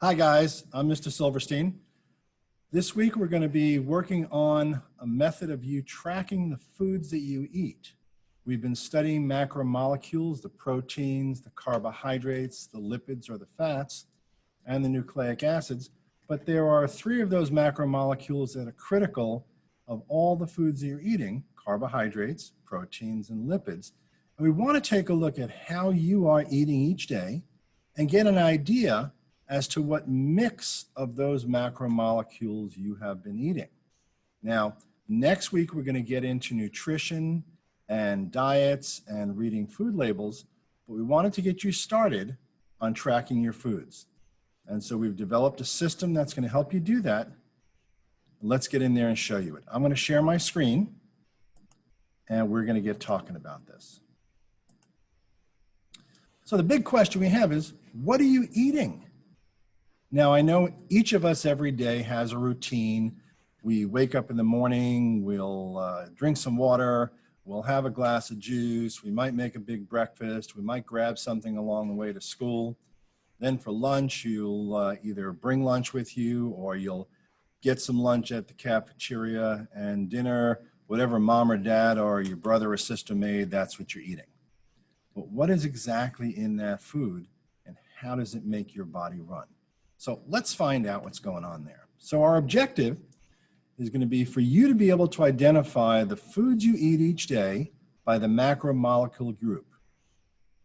Hi guys, I'm Mr. Silverstein. This week we're going to be working on a method of you tracking the foods that you eat. We've been studying macromolecules, the proteins, the carbohydrates, the lipids or the fats, and the nucleic acids, but there are three of those macromolecules that are critical of all the foods that you're eating: carbohydrates, proteins, and lipids. And we want to take a look at how you are eating each day and get an idea as to what mix of those macromolecules you have been eating. Now, next week, we're going to get into nutrition and diets and reading food labels, but we wanted to get you started on tracking your foods. And so we've developed a system that's going to help you do that. Let's get in there and show you it. I'm going to share my screen, and we're going to get talking about this. So the big question we have is, what are you eating? Now, I know each of us every day has a routine. We wake up in the morning, we'll drink some water, we'll have a glass of juice, we might make a big breakfast, we might grab something along the way to school. Then for lunch, you'll either bring lunch with you or you'll get some lunch at the cafeteria, and dinner, whatever mom or dad or your brother or sister made, that's what you're eating. But what is exactly in that food, and how does it make your body run? So let's find out what's going on there. So our objective is going to be for you to be able to identify the foods you eat each day by the macromolecule group.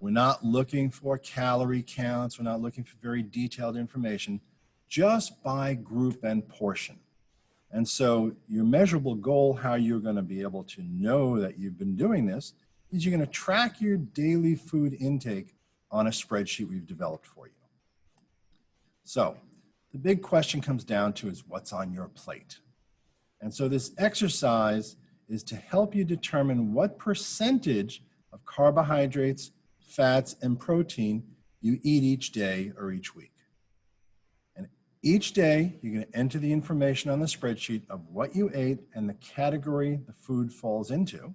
We're not looking for calorie counts. We're not looking for very detailed information, just by group and portion. And so your measurable goal, how you're going to be able to know that you've been doing this, is you're going to track your daily food intake on a spreadsheet we've developed for you. So the big question comes down to is what's on your plate. And so this exercise is to help you determine what percentage of carbohydrates, fats, and protein you eat each day or each week. And each day, you're going to enter the information on the spreadsheet of what you ate and the category the food falls into.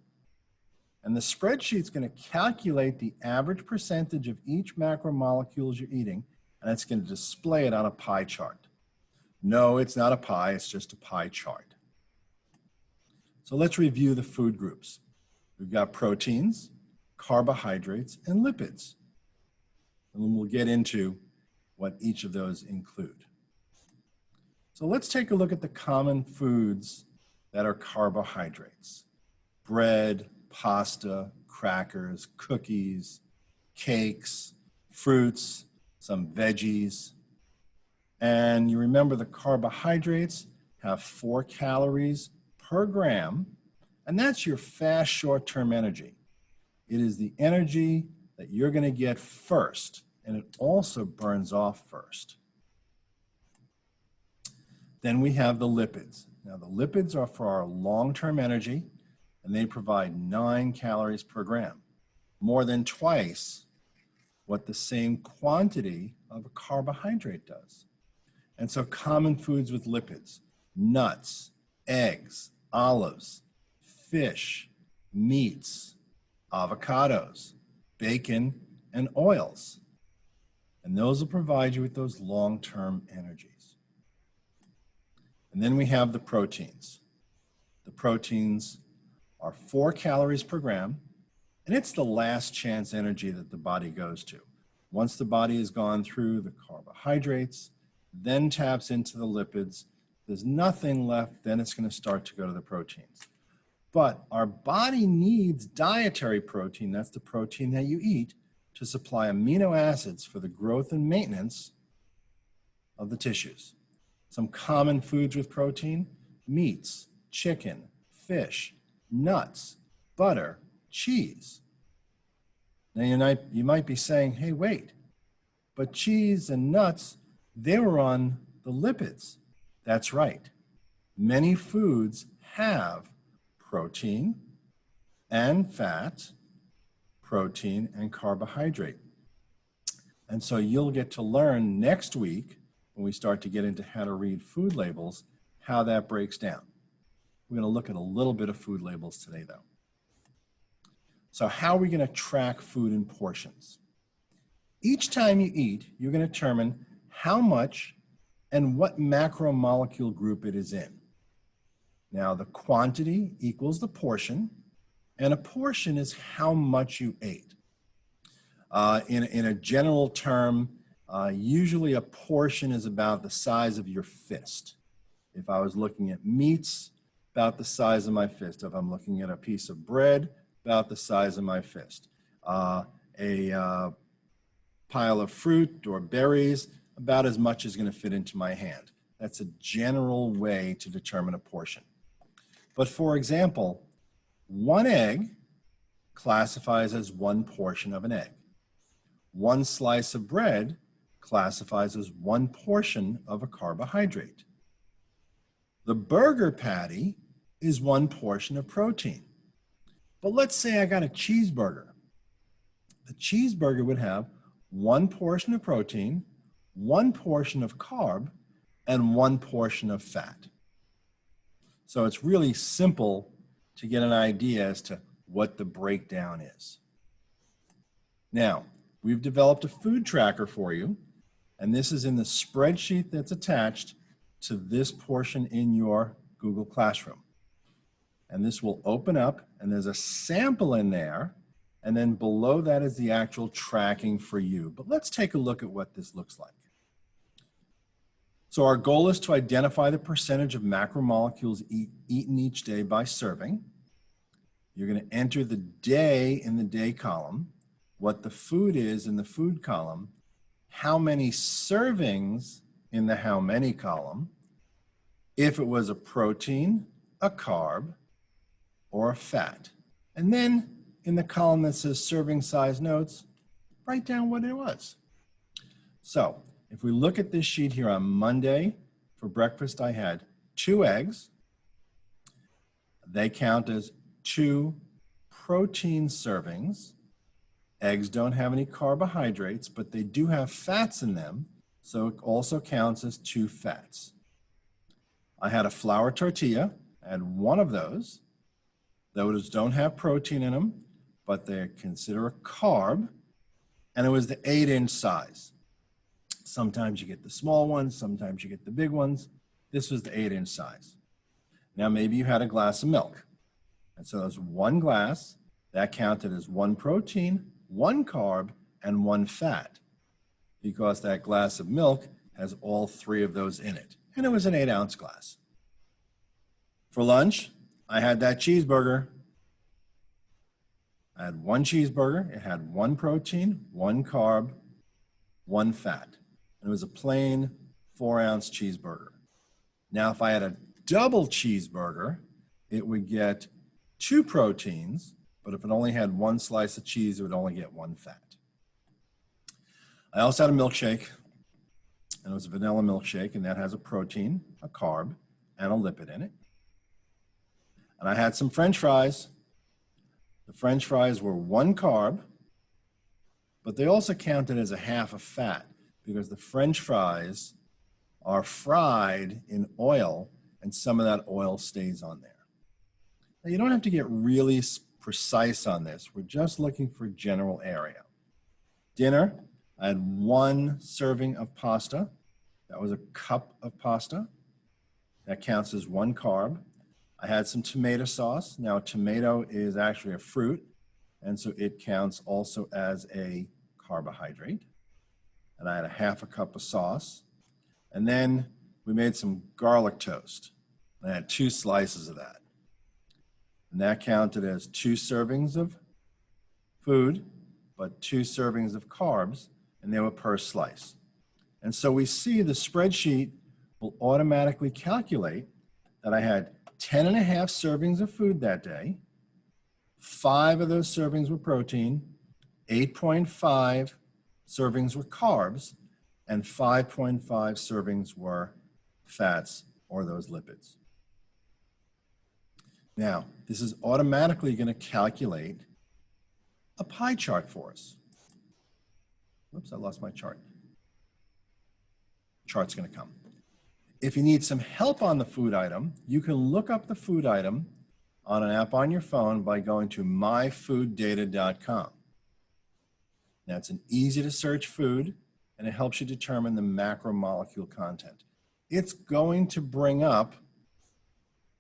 And the spreadsheet's going to calculate the average percentage of each macromolecule you're eating, and it's going to display it on a pie chart. No, it's not a pie, it's just a pie chart. So let's review the food groups. We've got proteins, carbohydrates, and lipids. And then we'll get into what each of those include. So let's take a look at the common foods that are carbohydrates: bread, pasta, crackers, cookies, cakes, fruits, some veggies. And you remember the carbohydrates have 4 calories per gram, and that's your fast short-term energy. It is the energy that you're going to get first, and it also burns off first. Then we have the lipids. Now the lipids are for our long-term energy, and they provide 9 calories per gram, more than twice what the same quantity of a carbohydrate does. And so common foods with lipids: nuts, eggs, olives, fish, meats, avocados, bacon, and oils. And those will provide you with those long-term energies. And then we have the proteins. The proteins are 4 calories per gram, and it's the last chance energy that the body goes to. Once the body has gone through the carbohydrates, then taps into the lipids, there's nothing left, then it's going to start to go to the proteins. But our body needs dietary protein, that's the protein that you eat, to supply amino acids for the growth and maintenance of the tissues. Some common foods with protein: meats, chicken, fish, nuts, butter, cheese. Now you might be saying, hey, wait, but cheese and nuts, they were on the lipids. That's right. Many foods have protein and fat, protein and carbohydrate. And so you'll get to learn next week, when we start to get into how to read food labels, how that breaks down. We're going to look at a little bit of food labels today, though. So how are we going to track food in portions? Each time you eat, you're going to determine how much and what macromolecule group it is in. Now, the quantity equals the portion, and a portion is how much you ate. In a general term, usually a portion is about the size of your fist. If I was looking at meats, about the size of my fist. If I'm looking at a piece of bread, about the size of my fist. A pile of fruit or berries, about as much is going to fit into my hand. That's a general way to determine a portion. But for example, one egg classifies as one portion of an egg. One slice of bread classifies as one portion of a carbohydrate. The burger patty is one portion of protein. But let's say I got a cheeseburger. The cheeseburger would have one portion of protein, one portion of carb, and one portion of fat. So it's really simple to get an idea as to what the breakdown is. Now, we've developed a food tracker for you, and this is in the spreadsheet that's attached to this portion in your Google Classroom. And this will open up, and there's a sample in there, and then below that is the actual tracking for you. But let's take a look at what this looks like. So our goal is to identify the percentage of macromolecules eaten each day by serving. You're going to enter the day in the day column, what the food is in the food column, how many servings in the how many column, if it was a protein, a carb, or a fat. And then in the column that says serving size notes, write down what it was. So if we look at this sheet here on Monday, for breakfast I had 2 eggs. They count as 2 protein servings. Eggs don't have any carbohydrates, but they do have fats in them, so it also counts as 2 fats. I had a flour tortilla. I had 1 of those. Those don't have protein in them, but they're considered a carb, and it was the 8-inch size. Sometimes you get the small ones, sometimes you get the big ones. This was the 8-inch size. Now maybe you had a glass of milk. And so there's 1 glass, that counted as 1 protein, 1 carb, and 1 fat, because that glass of milk has all 3 of those in it. And it was an 8-ounce glass. For lunch, I had that cheeseburger. I had 1 cheeseburger. It had 1 protein, 1 carb, 1 fat. And it was a plain 4-ounce cheeseburger. Now, if I had a double cheeseburger, it would get 2 proteins, but if it only had 1 slice of cheese, it would only get 1 fat. I also had a milkshake, and it was a vanilla milkshake, and that has a protein, a carb, and a lipid in it. And I had some French fries. The French fries were 1 carb, but they also counted as a half a fat because the French fries are fried in oil and some of that oil stays on there. Now, you don't have to get really precise on this. We're just looking for general area. Dinner, I had 1 serving of pasta. That was a cup of pasta. That counts as 1 carb. I had some tomato sauce. Now, tomato is actually a fruit, and so it counts also as a carbohydrate. And I had a half a cup of sauce. And then we made some garlic toast. I had 2 slices of that. And that counted as 2 servings of food, but 2 servings of carbs, and they were per slice. And so we see the spreadsheet will automatically calculate that I had 10.5 servings of food that day. 5 of those servings were protein, 8.5 servings were carbs, and 5.5 servings were fats or those lipids. Now, this is automatically going to calculate a pie chart for us. Whoops, I lost my chart. Chart's going to come. If you need some help on the food item, you can look up the food item on an app on your phone by going to myfooddata.com. Now, it's an easy to search food. and it helps you determine the macromolecule content. It's going to bring up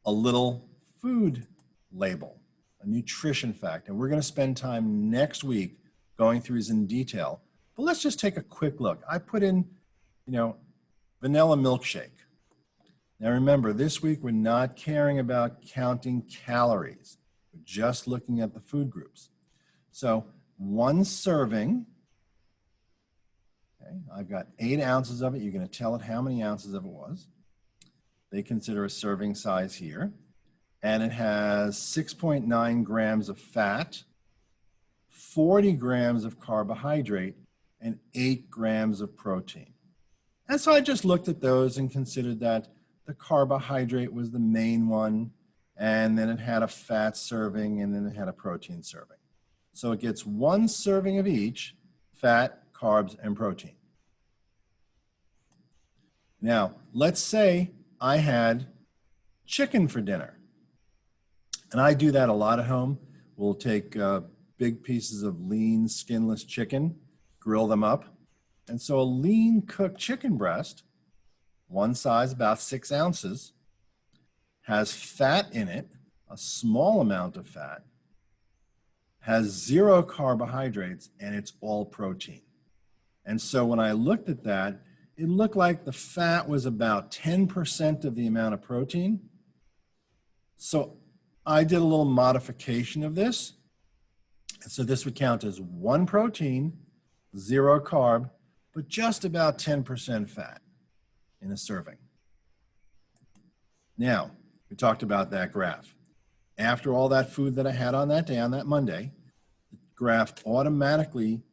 a little food label, a nutrition fact, and we're going to spend time next week going through these in detail. But let's just take a quick look. I put in, vanilla milkshake. Now remember, this week we're not caring about counting calories. We're just looking at the food groups. So 1 serving, okay, I've got 8 ounces of it. You're going to tell it how many ounces of it was. They consider a serving size here. And it has 6.9 grams of fat, 40 grams of carbohydrate, and 8 grams of protein. And so I just looked at those and considered that the carbohydrate was the main one, and then it had a fat serving, and then it had a protein serving. So it gets 1 serving of each, fat, carbs, and protein. Now, let's say I had chicken for dinner. And I do that a lot at home. We'll take big pieces of lean, skinless chicken, grill them up. And so a lean cooked chicken breast, one size, about 6 ounces, has fat in it, a small amount of fat, has 0 carbohydrates, and it's all protein. And so when I looked at that, it looked like the fat was about 10% of the amount of protein. So I did a little modification of this. And so this would count as 1 protein, 0 carb, but just about 10% fat in a serving. Now, we talked about that graph. After all that food that I had on that day, on that Monday, the graph automatically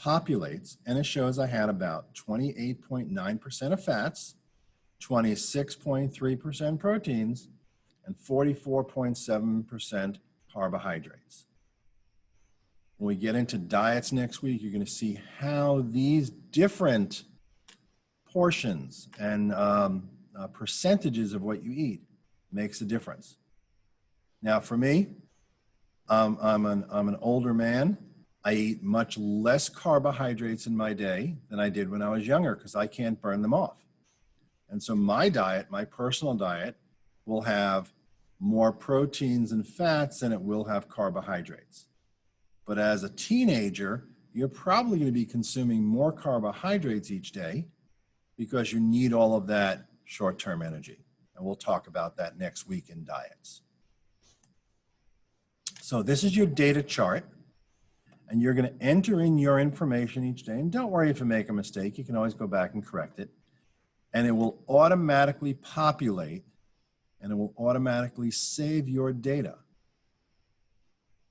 populates, and it shows I had about 28.9% of fats, 26.3% proteins, and 44.7% carbohydrates. When we get into diets next week, you're going to see how these different portions and percentages of what you eat makes a difference. Now, for me, I'm an older man. I eat much less carbohydrates in my day than I did when I was younger because I can't burn them off. And so my diet, my personal diet, will have more proteins and fats than it will have carbohydrates. But as a teenager, you're probably going to be consuming more carbohydrates each day because you need all of that short-term energy. And we'll talk about that next week in diets. So this is your data chart, and you're going to enter in your information each day. And don't worry if you make a mistake, you can always go back and correct it. And it will automatically populate, and it will automatically save your data.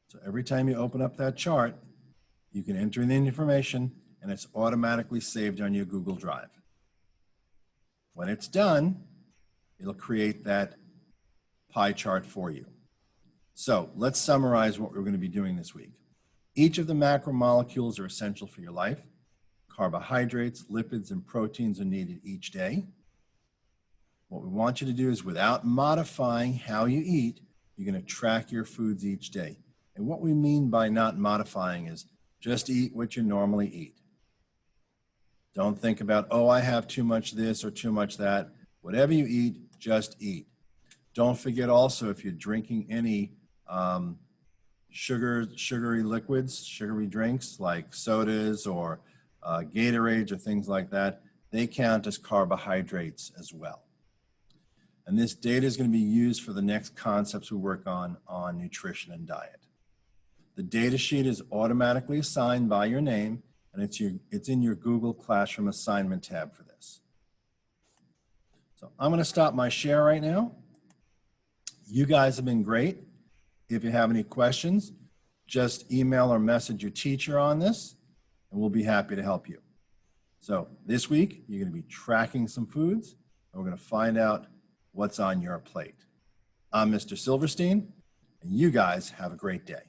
So every time you open up that chart, you can enter in the information, and it's automatically saved on your Google Drive. When it's done, it'll create that pie chart for you. So let's summarize what we're going to be doing this week. Each of the macromolecules are essential for your life. Carbohydrates, lipids, and proteins are needed each day. What we want you to do is, without modifying how you eat, you're going to track your foods each day. And what we mean by not modifying is just eat what you normally eat. Don't think about, oh, I have too much this or too much that. Whatever you eat, just eat. Don't forget also, if you're drinking any sugary liquids, sugary drinks like sodas or Gatorades or things like that, they count as carbohydrates as well. And this data is going to be used for the next concepts we work on nutrition and diet. The data sheet is automatically assigned by your name, and it's in your Google Classroom assignment tab for this. So I'm going to stop my share right now. You guys have been great. If you have any questions, just email or message your teacher on this, and we'll be happy to help you. So this week, you're going to be tracking some foods, and we're going to find out what's on your plate. I'm Mr. Silverstein, and you guys have a great day.